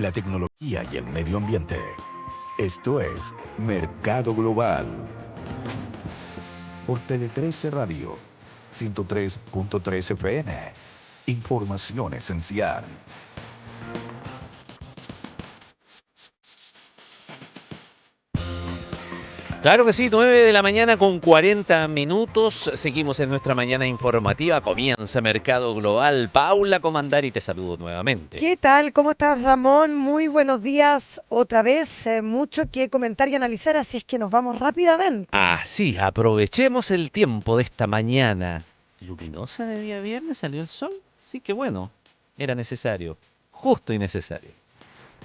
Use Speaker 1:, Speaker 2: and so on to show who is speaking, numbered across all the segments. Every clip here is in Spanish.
Speaker 1: la tecnología y el medio ambiente. Esto es Mercado Global. Por Tele 13 Radio, 103.3 FM. Información esencial.
Speaker 2: Claro que sí, 9 de la mañana con 40 minutos. Seguimos en nuestra mañana informativa. Comienza Mercado Global. Paula Comandari, te saludo nuevamente.
Speaker 3: ¿Qué tal? ¿Cómo estás, Ramón? Muy buenos días otra vez. Mucho que comentar y analizar, así es que nos vamos rápidamente.
Speaker 2: Sí, aprovechemos el tiempo de esta mañana luminosa de día viernes. ¿Salió el sol? Sí, que bueno. Era necesario. Justo y necesario.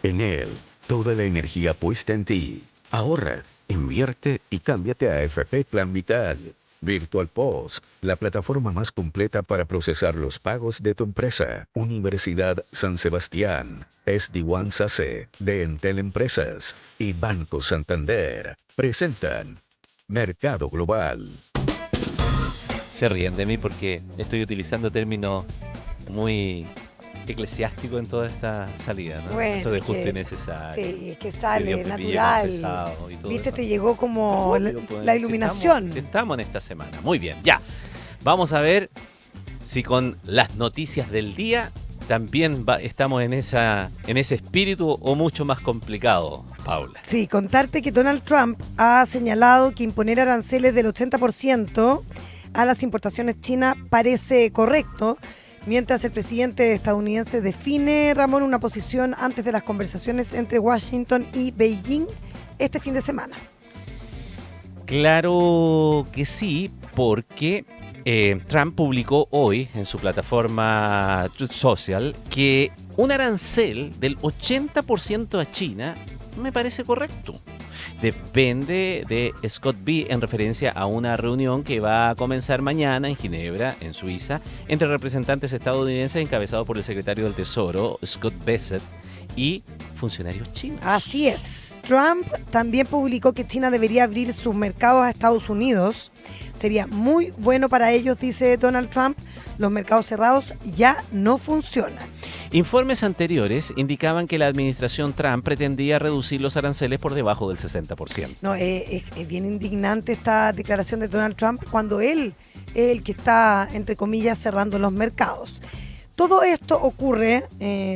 Speaker 1: Enel, toda la energía puesta en ti. Ahorra, invierte y cámbiate a AFP Plan Vital. Virtual POS, la plataforma más completa para procesar los pagos de tu empresa. Universidad San Sebastián, SD1 SACE, de Entel Empresas y Banco Santander presentan Mercado Global.
Speaker 2: Se ríen de mí porque estoy utilizando términos muy eclesiásticos en toda esta salida, ¿no?
Speaker 3: Bueno,
Speaker 2: Esto de
Speaker 3: es
Speaker 2: justo
Speaker 3: que-
Speaker 2: y necesario.
Speaker 3: Sí, es que
Speaker 2: Que
Speaker 3: sale
Speaker 2: Dios me pille
Speaker 3: natural.
Speaker 2: confesado y todo
Speaker 3: Viste,
Speaker 2: eso.
Speaker 3: te llegó como
Speaker 2: Obvio, pues,
Speaker 3: la
Speaker 2: si
Speaker 3: iluminación.
Speaker 2: estamos en esta semana. Muy bien, ya. Vamos a ver si con las noticias del día también estamos en ese espíritu o mucho más complicado, Paula.
Speaker 3: Sí, contarte que Donald Trump ha señalado que imponer aranceles del 80% a las importaciones chinas parece correcto, mientras el presidente estadounidense define, Ramón, una posición antes de las conversaciones entre Washington y Beijing este fin de semana.
Speaker 2: Claro que sí, porque Trump publicó hoy en su plataforma Truth Social que un arancel del 80% a China me parece correcto. Depende de Scott B en referencia a una reunión que va a comenzar mañana en Ginebra, en Suiza, entre representantes estadounidenses encabezados por el secretario del Tesoro, Scott Bessent, y funcionarios chinos.
Speaker 3: Así es. Trump también publicó que China debería abrir sus mercados a Estados Unidos. Sería muy bueno para ellos, dice Donald Trump. Los mercados cerrados ya no funcionan.
Speaker 2: Informes anteriores indicaban que la administración Trump pretendía reducir los aranceles por debajo del 60%.
Speaker 3: No, es bien indignante esta declaración de Donald Trump cuando él es el que está, entre comillas, cerrando los mercados. Todo esto ocurre,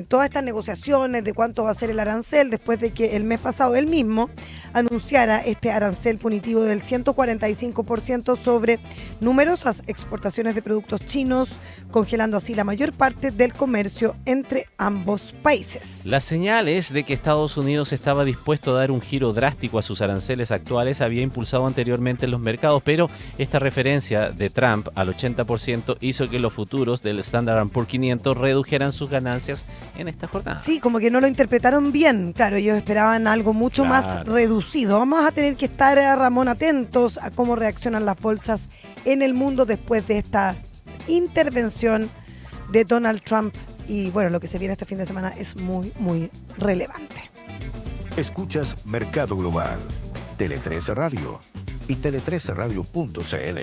Speaker 3: todas estas negociaciones de cuánto va a ser el arancel, después de que el mes pasado él mismo anunciara este arancel punitivo del 145% sobre numerosas exportaciones de productos chinos, congelando así la mayor parte del comercio entre ambos países.
Speaker 2: Las señales de que Estados Unidos estaba dispuesto a dar un giro drástico a sus aranceles actuales había impulsado anteriormente en los mercados, pero esta referencia de Trump al 80% hizo que los futuros del Standard & Poor's 500 redujeran sus ganancias en esta jornada.
Speaker 3: Sí, como que no lo interpretaron bien. Claro, ellos esperaban algo mucho más reducido. Vamos a tener que estar, Ramón, atentos a cómo reaccionan las bolsas en el mundo después de esta intervención de Donald Trump. Y bueno, lo que se viene este fin de semana es muy, muy relevante.
Speaker 1: Escuchas Mercado Global, Tele 13 Radio y tele13radio.cl.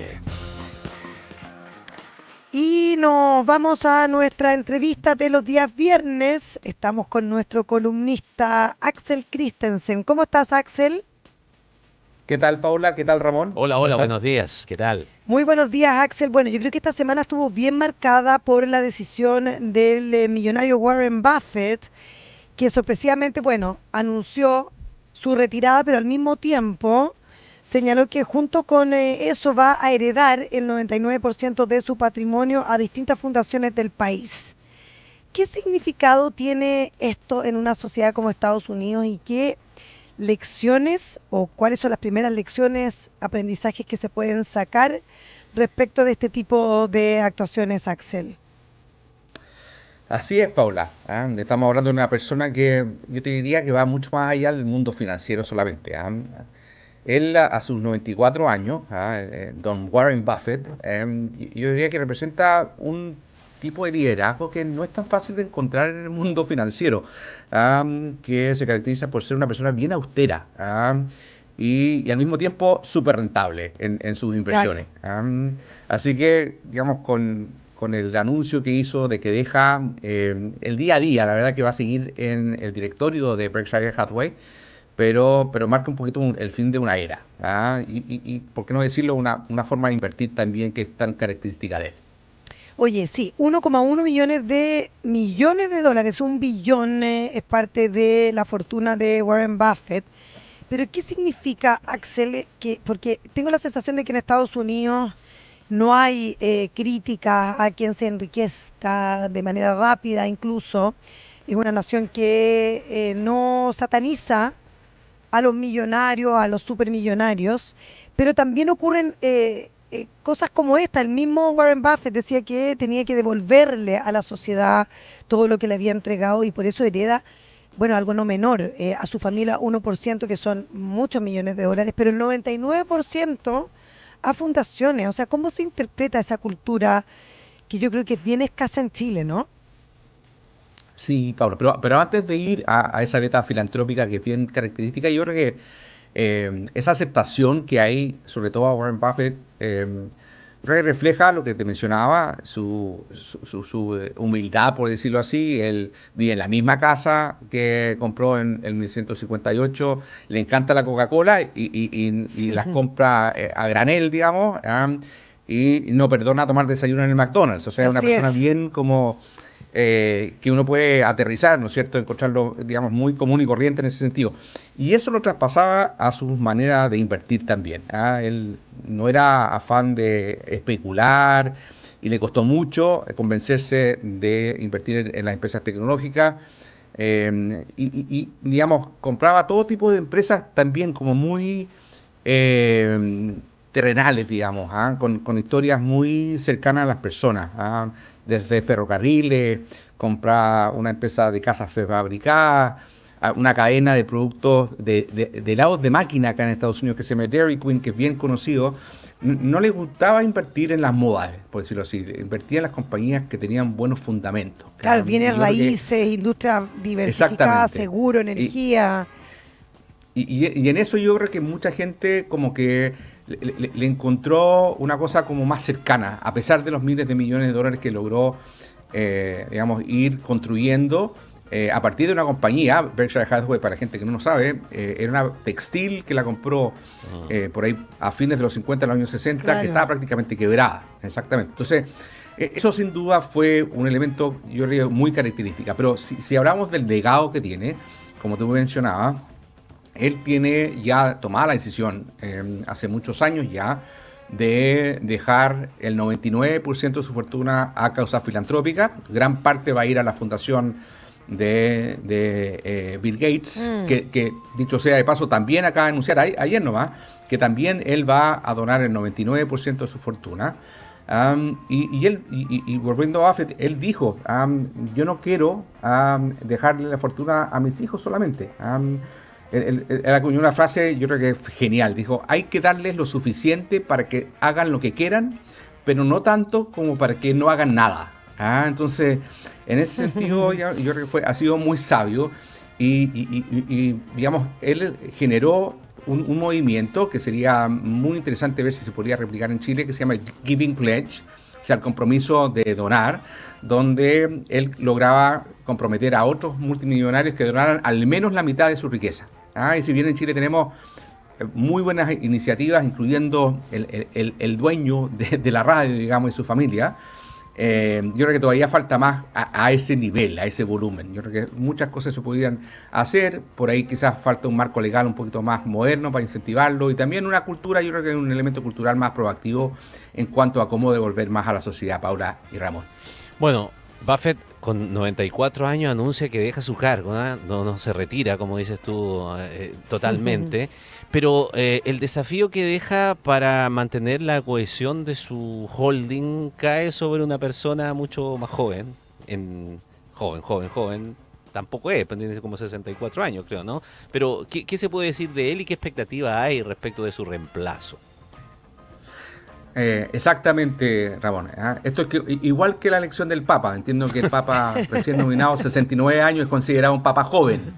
Speaker 3: Y nos vamos a nuestra entrevista de los días viernes. Estamos con nuestro columnista Axel Christensen. ¿Cómo estás, Axel?
Speaker 4: ¿Qué tal, Paula? ¿Qué tal, Ramón?
Speaker 2: Hola, buenos días. ¿Qué tal?
Speaker 3: Muy buenos días, Axel. Bueno, yo creo que esta semana estuvo bien marcada por la decisión del millonario Warren Buffett, que sorpresivamente, bueno, anunció su retirada, pero al mismo tiempo señaló que junto con eso va a heredar el 99% de su patrimonio a distintas fundaciones del país. ¿Qué significado tiene esto en una sociedad como Estados Unidos y qué lecciones o cuáles son las primeras lecciones, aprendizajes que se pueden sacar respecto de este tipo de actuaciones, Axel?
Speaker 4: Así es, Paula. Estamos hablando de una persona que yo te diría que va mucho más allá del mundo financiero solamente. Él a sus 94 años, don Warren Buffett, yo diría que representa un tipo de liderazgo que no es tan fácil de encontrar en el mundo financiero, que se caracteriza por ser una persona bien austera y al mismo tiempo súper rentable en sus inversiones. Así que, digamos, con con el anuncio que hizo de que deja el día a día. La verdad que va a seguir en el directorio de Berkshire Hathaway, pero marca un poquito el fin de una era. Y por qué no decirlo, una forma de invertir también que es tan característica de él.
Speaker 3: Oye, sí, 1,1 millones de dólares, un billón es parte de la fortuna de Warren Buffett. Pero ¿qué significa, Axel? Porque tengo la sensación de que en Estados Unidos no hay crítica a quien se enriquezca de manera rápida, incluso. Es una nación que no sataniza a los millonarios, a los supermillonarios, pero también ocurren cosas como esta. El mismo Warren Buffett decía que tenía que devolverle a la sociedad todo lo que le había entregado y por eso hereda, bueno, algo no menor, a su familia 1%, que son muchos millones de dólares, pero el 99% a fundaciones. O sea, ¿cómo se interpreta esa cultura que yo creo que es bien escasa en Chile, ¿no?
Speaker 4: Sí, Pablo, pero antes de ir a esa beta filantrópica que es bien característica, yo creo que esa aceptación que hay, sobre todo a Warren Buffett, creo que refleja lo que te mencionaba, su humildad, por decirlo así. Él vive en la misma casa que compró en 1958, le encanta la Coca-Cola y las compra a granel, digamos, y no perdona tomar desayuno en el McDonald's. O sea, es una
Speaker 3: Así
Speaker 4: persona
Speaker 3: es.
Speaker 4: bien como que uno puede aterrizar, ¿no es cierto?, encontrarlo, digamos, muy común y corriente en ese sentido. Y eso lo traspasaba a su manera de invertir también. Él no era afán de especular y le costó mucho convencerse de invertir en las empresas tecnológicas. Digamos, compraba todo tipo de empresas también como muy terrenales, digamos, con historias muy cercanas a las personas. Desde ferrocarriles, comprar una empresa de casas prefabricadas, una cadena de productos de helados de máquina acá en Estados Unidos que se llama Dairy Queen, que es bien conocido. No le gustaba invertir en las modas, por decirlo así. Invertía en las compañías que tenían buenos fundamentos.
Speaker 3: Claro,
Speaker 4: Y yo
Speaker 3: bienes
Speaker 4: creo que
Speaker 3: raíces, industria diversificada,
Speaker 4: exactamente.
Speaker 3: seguro, energía.
Speaker 4: Y en eso yo creo que mucha gente como que le encontró una cosa como más cercana, a pesar de los miles de millones de dólares que logró, digamos, ir construyendo a partir de una compañía. Berkshire Hathaway, para gente que no lo sabe, era una textil que la compró por ahí a fines de los 50, en los años 60,
Speaker 3: Claro.
Speaker 4: que estaba prácticamente quebrada. Exactamente. Entonces, eso sin duda fue un elemento, yo creo, muy característica. Pero si hablamos del legado que tiene, como tú mencionabas, él tiene ya tomada la decisión hace muchos años ya de dejar el 99% de su fortuna a causas filantrópicas. Gran parte va a ir a la fundación de Bill Gates, que dicho sea de paso también acaba de anunciar ayer nomás que también él va a donar el 99% de su fortuna. Y volviendo a Buffett, él dijo, yo no quiero dejarle la fortuna a mis hijos solamente. Él acuñó una frase, yo creo que es genial. Dijo, hay que darles lo suficiente para que hagan lo que quieran, pero no tanto como para que no hagan nada. Entonces, en ese sentido, yo creo que ha sido muy sabio y digamos, él generó un movimiento que sería muy interesante ver si se podría replicar en Chile, que se llama el Giving Pledge, o sea, el compromiso de donar, donde él lograba comprometer a otros multimillonarios que donaran al menos la mitad de su riqueza. Y si bien en Chile tenemos muy buenas iniciativas, incluyendo el dueño de la radio, digamos, y su familia, yo creo que todavía falta más a ese nivel, a ese volumen. Yo creo que muchas cosas se podrían hacer, por ahí quizás falta un marco legal un poquito más moderno para incentivarlo, y también una cultura, yo creo que es un elemento cultural más proactivo en cuanto a cómo devolver más a la sociedad. Paula y Ramón.
Speaker 2: Bueno, Buffett con 94 años anuncia que deja su cargo, no se retira, como dices tú, totalmente. Pero el desafío que deja para mantener la cohesión de su holding cae sobre una persona mucho más joven. Joven, tampoco es, tiene como 64 años, creo, ¿no? Pero, ¿qué se puede decir de él y qué expectativa hay respecto de su reemplazo?
Speaker 4: Exactamente, Ramón. Esto es igual que la elección del Papa. Entiendo que el Papa recién nominado, 69 años, es considerado un Papa joven.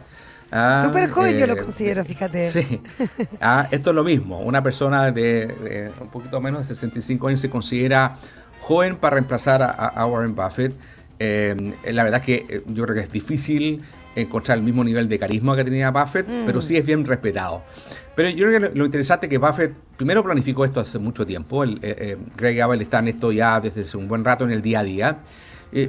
Speaker 3: Súper joven yo lo considero, fíjate.
Speaker 4: Sí. Esto es lo mismo. Una persona de un poquito menos de 65 años se considera joven para reemplazar a Warren Buffett. La verdad es que yo creo que es difícil encontrar el mismo nivel de carisma que tenía Buffett, pero sí es bien respetado. Pero yo creo que lo interesante es que Buffett primero planificó esto hace mucho tiempo. Greg Abel está en esto ya desde hace un buen rato en el día a día.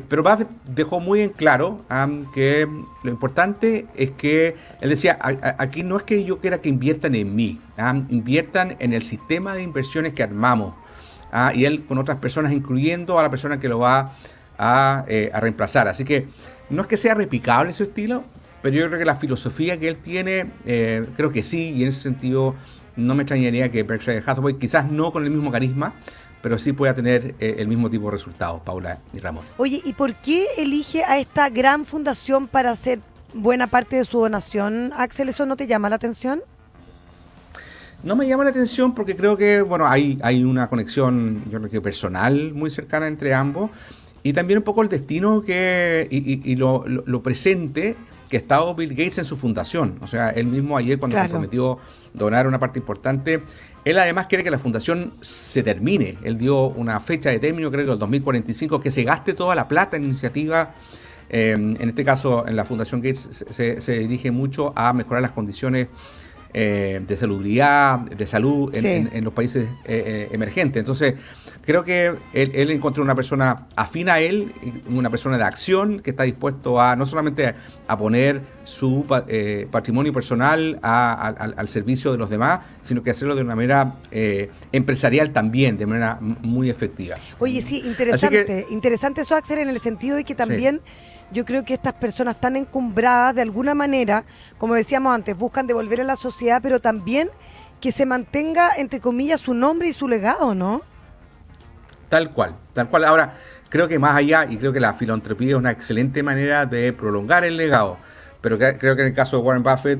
Speaker 4: Pero Buffett dejó muy en claro que lo importante es que, él decía, aquí no es que yo quiera que inviertan en mí, inviertan en el sistema de inversiones que armamos. Y él con otras personas, incluyendo a la persona que lo va a reemplazar. Así que no es que sea replicable su estilo, pero yo creo que la filosofía que él tiene, creo que sí, y en ese sentido no me extrañaría que Berkshire Hathaway, quizás no con el mismo carisma, pero sí pueda tener el mismo tipo de resultados, Paula y Ramón.
Speaker 3: Oye, ¿y por qué elige a esta gran fundación para hacer buena parte de su donación, Axel? ¿Eso no te llama la atención?
Speaker 4: No me llama la atención porque creo que, bueno, hay una conexión, yo creo que personal muy cercana entre ambos, y también un poco el destino y lo presente que ha estado Bill Gates en su fundación. O sea, él mismo ayer cuando se prometió donar una parte importante, él además quiere que la fundación se termine. Él dio una fecha de término, creo que el 2045, que se gaste toda la plata en iniciativa. En este caso, en la Fundación Gates se dirige mucho a mejorar las condiciones de salubridad, de salud en los países emergentes. Entonces, creo que él encontró una persona afín a él, una persona de acción que está dispuesto a no solamente a poner su patrimonio personal al servicio de los demás, sino que hacerlo de una manera empresarial también, de manera muy efectiva.
Speaker 3: Oye, sí, interesante eso, Axel, en el sentido de que también yo creo que estas personas tan encumbradas de alguna manera, como decíamos antes, buscan devolver a la sociedad, pero también que se mantenga, entre comillas, su nombre y su legado, ¿no?
Speaker 4: Tal cual. Ahora, creo que más allá, y creo que la filantropía es una excelente manera de prolongar el legado, pero creo que en el caso de Warren Buffett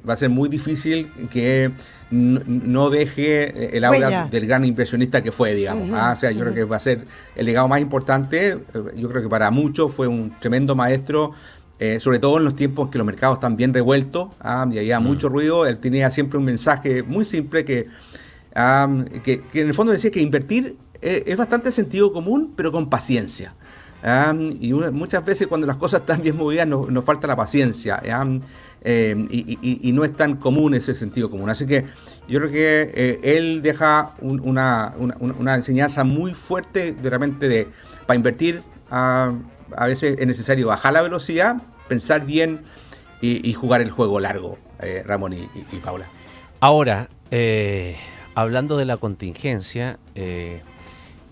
Speaker 4: va a ser muy difícil que no deje el aura del gran inversionista que fue, digamos. O sea, yo creo que va a ser el legado más importante. Yo creo que para muchos fue un tremendo maestro, sobre todo en los tiempos en que los mercados están bien revueltos y había mucho ruido. Él tenía siempre un mensaje muy simple que en el fondo decía que invertir es bastante sentido común, pero con paciencia. Y muchas veces cuando las cosas están bien movidas nos falta la paciencia y no es tan común ese sentido común. Así que yo creo que él deja una enseñanza muy fuerte de repente para invertir. A veces es necesario bajar la velocidad, pensar bien y jugar el juego largo, Ramón y Paula.
Speaker 2: Ahora, hablando de la contingencia,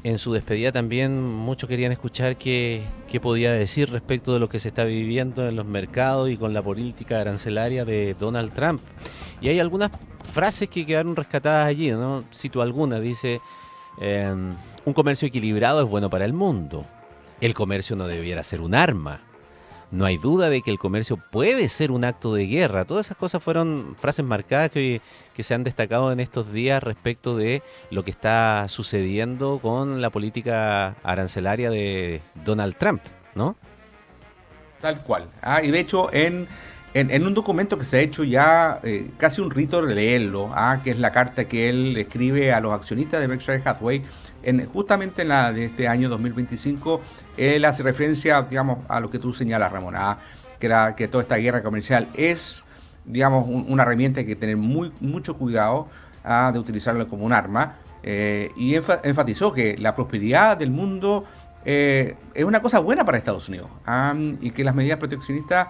Speaker 2: en su despedida también muchos querían escuchar qué podía decir respecto de lo que se está viviendo en los mercados y con la política arancelaria de Donald Trump. Y hay algunas frases que quedaron rescatadas allí, ¿no? Cito algunas, dice, un comercio equilibrado es bueno para el mundo. El comercio no debiera ser un arma. No hay duda de que el comercio puede ser un acto de guerra. Todas esas cosas fueron frases marcadas que se han destacado en estos días respecto de lo que está sucediendo con la política arancelaria de Donald Trump, ¿no?
Speaker 4: Tal cual. Y de hecho, en un documento que se ha hecho ya casi un rito de leerlo, que es la carta que él escribe a los accionistas de Berkshire Hathaway, justamente en la de este año 2025, él hace referencia, digamos, a lo que tú señalas, Ramón, que toda esta guerra comercial es, digamos, una herramienta que hay que tener mucho cuidado de utilizarlo como un arma, y enfatizó que la prosperidad del mundo es una cosa buena para Estados Unidos, y que las medidas proteccionistas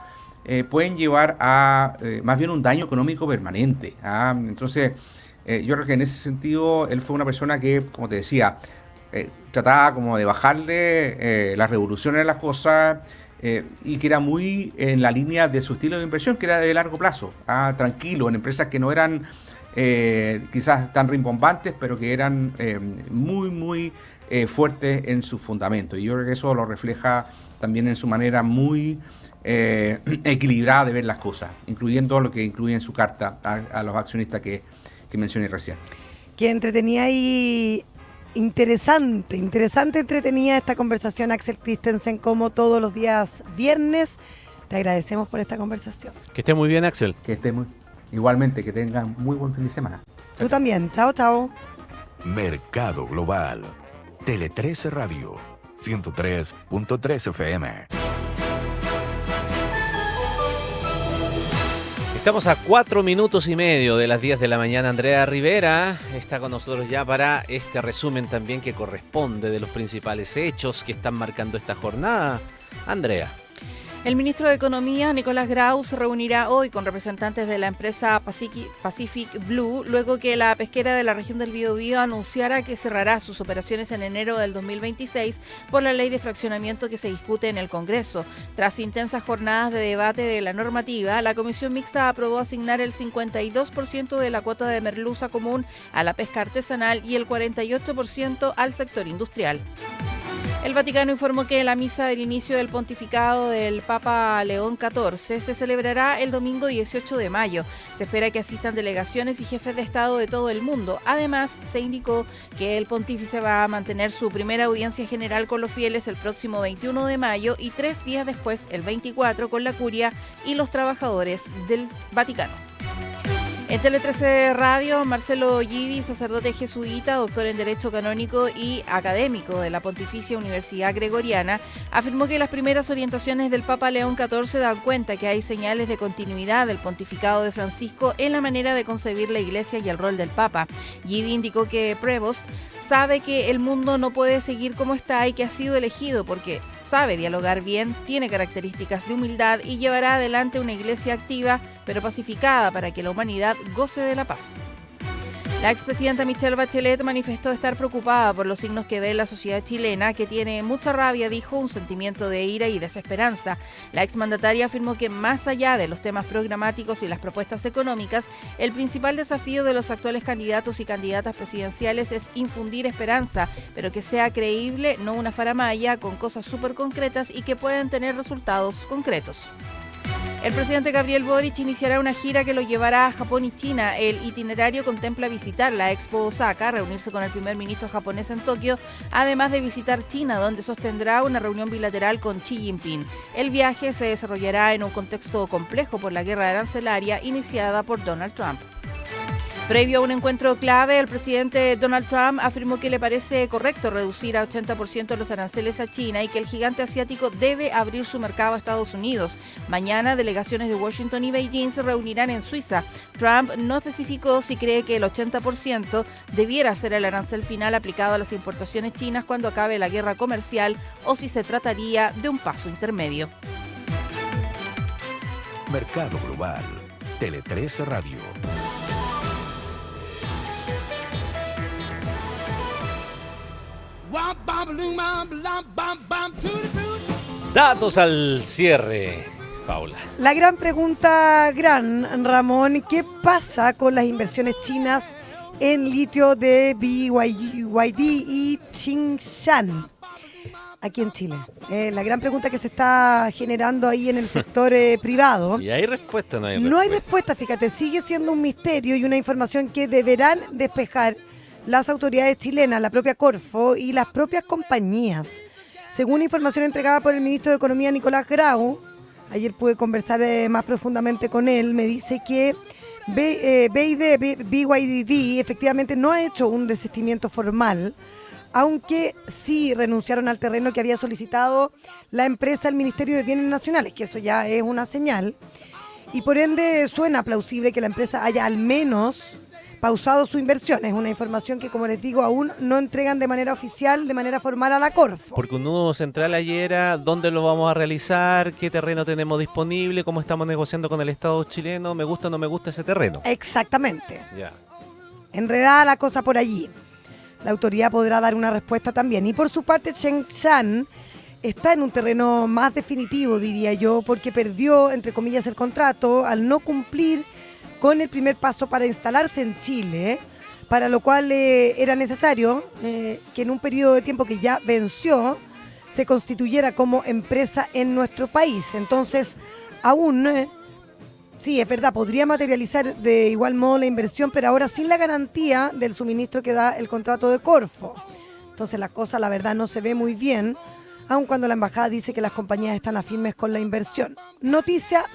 Speaker 4: pueden llevar a más bien un daño económico permanente. Entonces, yo creo que en ese sentido él fue una persona que, como te decía, trataba como de bajarle las revoluciones a las cosas, y que era muy en la línea de su estilo de inversión, que era de largo plazo, tranquilo, en empresas que no eran quizás tan rimbombantes, pero que eran muy fuertes en sus fundamentos. Y yo creo que eso lo refleja también en su manera muy equilibrada de ver las cosas, incluyendo lo que incluye en su carta a los accionistas que mencioné recién.
Speaker 3: Qué entretenida y interesante entretenida esta conversación, Axel Christensen, como todos los días viernes. Te agradecemos por esta conversación.
Speaker 2: Que esté muy bien, Axel.
Speaker 4: Que esté igualmente, que tengan muy buen fin de semana.
Speaker 3: Tú también. Chao, chao.
Speaker 1: Mercado Global.
Speaker 5: Tele 13 Radio, 103.3 FM.
Speaker 2: Estamos a 4 minutos y medio de las 10 de la mañana. Andrea Rivera está con nosotros ya para este resumen también que corresponde de los principales hechos que están marcando esta jornada. Andrea.
Speaker 6: El ministro de Economía, Nicolás Grau, se reunirá hoy con representantes de la empresa Pacific Blue, luego que la pesquera de la región del Biobío anunciara que cerrará sus operaciones en enero del 2026 por la ley de fraccionamiento que se discute en el Congreso. Tras intensas jornadas de debate de la normativa, la Comisión Mixta aprobó asignar el 52% de la cuota de merluza común a la pesca artesanal y el 48% al sector industrial. El Vaticano informó que la misa del inicio del pontificado del Papa León XIV se celebrará el domingo 18 de mayo. Se espera que asistan delegaciones y jefes de Estado de todo el mundo. Además, se indicó que el pontífice va a mantener su primera audiencia general con los fieles el próximo 21 de mayo y 3 días después, el 24, con la curia y los trabajadores del Vaticano. En Tele 13 Radio, Marcelo Givi, sacerdote jesuita, doctor en Derecho Canónico y académico de la Pontificia Universidad Gregoriana, afirmó que las primeras orientaciones del Papa León XIV dan cuenta que hay señales de continuidad del pontificado de Francisco en la manera de concebir la Iglesia y el rol del Papa. Givi indicó que Prevost sabe que el mundo no puede seguir como está y que ha sido elegido porque sabe dialogar bien, tiene características de humildad y llevará adelante una iglesia activa pero pacificada para que la humanidad goce de la paz. La expresidenta Michelle Bachelet manifestó estar preocupada por los signos que ve la sociedad chilena, que tiene mucha rabia, dijo, un sentimiento de ira y desesperanza. La exmandataria afirmó que más allá de los temas programáticos y las propuestas económicas, el principal desafío de los actuales candidatos y candidatas presidenciales es infundir esperanza, pero que sea creíble, no una faramalla, con cosas súper concretas y que puedan tener resultados concretos. El presidente Gabriel Boric iniciará una gira que lo llevará a Japón y China. El itinerario contempla visitar la Expo Osaka, reunirse con el primer ministro japonés en Tokio, además de visitar China, donde sostendrá una reunión bilateral con Xi Jinping. El viaje se desarrollará en un contexto complejo por la guerra arancelaria iniciada por Donald Trump. Previo a un encuentro clave, el presidente Donald Trump afirmó que le parece correcto reducir a 80% los aranceles a China y que el gigante asiático debe abrir su mercado a Estados Unidos. Mañana, delegaciones de Washington y Beijing se reunirán en Suiza. Trump no especificó si cree que el 80% debiera ser el arancel final aplicado a las importaciones chinas cuando acabe la guerra comercial o si se trataría de un paso intermedio.
Speaker 5: Mercado Global, Tele 13 Radio.
Speaker 2: Datos al cierre, Paula.
Speaker 3: La gran pregunta, Ramón, ¿qué pasa con las inversiones chinas en litio de BYD y Tsingshan aquí en Chile? La gran pregunta que se está generando ahí en el sector privado.
Speaker 2: ¿Y hay respuesta o no hay respuesta?
Speaker 3: No hay respuesta, fíjate, sigue siendo un misterio y una información que deberán despejar las autoridades chilenas, la propia Corfo y las propias compañías. Según información entregada por el ministro de Economía, Nicolás Grau, ayer pude conversar más profundamente con él, me dice que BYD efectivamente no ha hecho un desistimiento formal, aunque sí renunciaron al terreno que había solicitado la empresa al Ministerio de Bienes Nacionales, que eso ya es una señal, y por ende suena plausible que la empresa haya al menos pausado su inversión. Es una información que, como les digo, aún no entregan de manera oficial, de manera formal a la Corfo.
Speaker 2: Porque un nudo central ayer era dónde lo vamos a realizar, qué terreno tenemos disponible, cómo estamos negociando con el Estado chileno, me gusta o no me gusta ese terreno.
Speaker 3: Exactamente.
Speaker 2: Ya.
Speaker 3: Enredada la cosa por allí. La autoridad podrá dar una respuesta también. Y por su parte, Tsingshan está en un terreno más definitivo, diría yo, porque perdió, entre comillas, el contrato al no cumplir con el primer paso para instalarse en Chile, para lo cual era necesario que en un periodo de tiempo que ya venció se constituyera como empresa en nuestro país. Entonces, aún, sí, es verdad, podría materializar de igual modo la inversión, pero ahora sin la garantía del suministro que da el contrato de Corfo. Entonces la cosa, la verdad, no se ve muy bien, aun cuando la embajada dice que las compañías están afirmes con la inversión. Noticia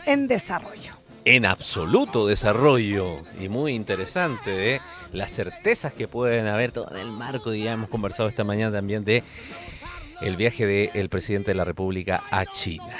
Speaker 3: en desarrollo.
Speaker 2: en absoluto desarrollo y muy interesante de las certezas que pueden haber todo en el marco, ya hemos conversado esta mañana también de el viaje del presidente de la República a China.